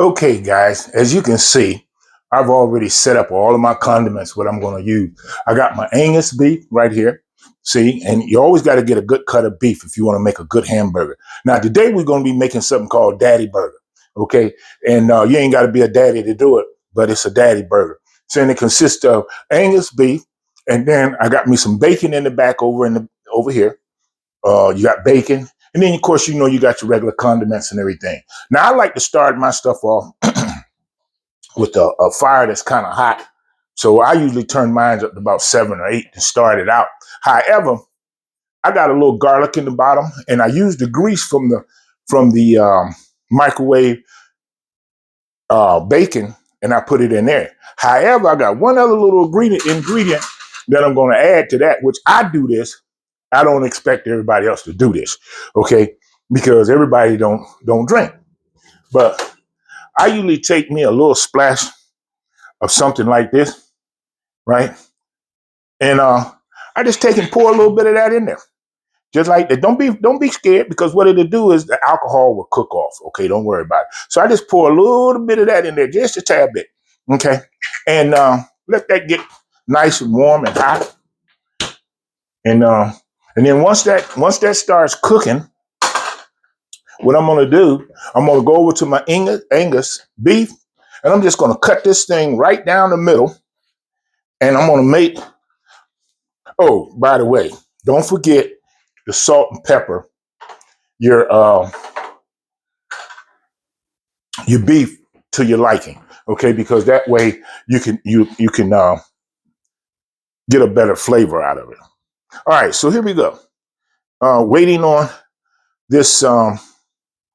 Okay, guys, as you can see, I've already set up all of my condiments, what I'm going to use. I got my Angus beef right here. See, and you always got to get a good cut of beef if you want to make a good hamburger. Now, today we're going to be making something called Daddy Burger. Okay. And you ain't got to be a daddy to do it, but it's a daddy burger. So, and it consists of Angus beef. And then I got me some bacon in the back over here. You got bacon. And then, of course, you got your regular condiments and everything. Now, I like to start my stuff off with a fire that's kind of hot. So I usually turn mine up to about 7 or 8 to start it out. However, I got a little garlic in the bottom, and I use the grease from the microwave bacon, and I put it in there. However, I got one other little ingredient that I'm going to add to that, which I do this. I don't expect everybody else to do this, okay? Because everybody don't drink. But I usually take me a little splash of something like this, right? And I just take and pour a little bit of that in there. Just like that. Don't be scared, because what it'll do is the alcohol will cook off. Okay, don't worry about it. So I just pour a little bit of that in there, just a tad bit. Okay. And let that get nice and warm and hot. And then once that starts cooking, what I'm gonna do, I'm gonna go over to my Angus beef, and I'm just gonna cut this thing right down the middle. And I'm gonna make, oh, by the way, don't forget the salt and pepper your beef to your liking, okay? Because that way you can get a better flavor out of it. All right, so here we go. Waiting on this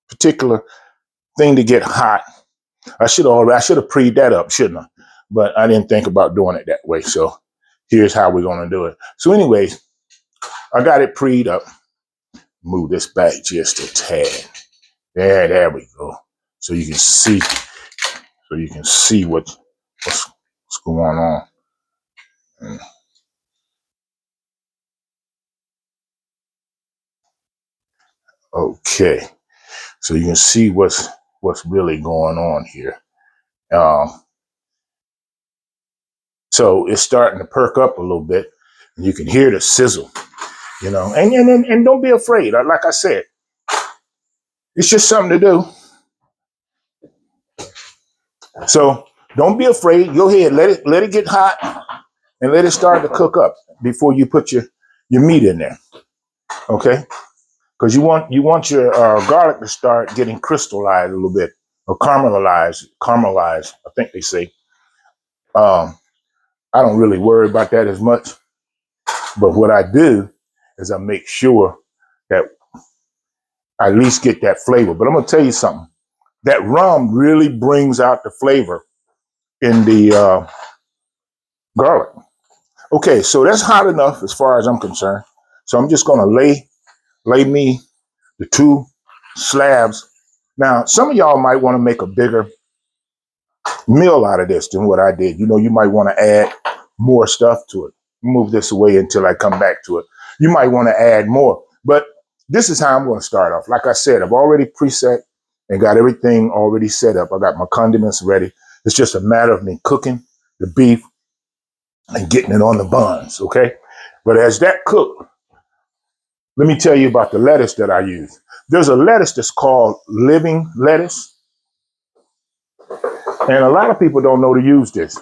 particular thing to get hot. I should have preed that up, shouldn't I? But I didn't think about doing it that way. So here's how we're gonna do it. So, anyways, I got it preed up. Move this back just a tad. There we go. So you can see. What's going on. Okay, so you can see what's really going on here. So it's starting to perk up a little bit, and you can hear the sizzle. And don't be afraid. Like I said, it's just something to do. So don't be afraid. Go ahead, let it get hot, and let it start to cook up before you put your meat in there. Okay, because you want your garlic to start getting crystallized a little bit, or caramelized. I think they say. I don't really worry about that as much, but what I do is I make sure that I at least get that flavor. But I'm gonna tell you something. That rum really brings out the flavor in the garlic. Okay, so that's hot enough as far as I'm concerned. So I'm just gonna lay me the 2 slabs. Now, some of y'all might want to make a bigger meal out of this than what I did. You might want to add more stuff to it. Move this away until I come back to it. You might want to add more, but this is how I'm going to start off. Like I said, I've already preset and got everything already set up. I got my condiments ready. It's just a matter of me cooking the beef and getting it on the buns, okay? But as that cook, let me tell you about the lettuce that I use. There's a lettuce that's called living lettuce, and a lot of people don't know to use this.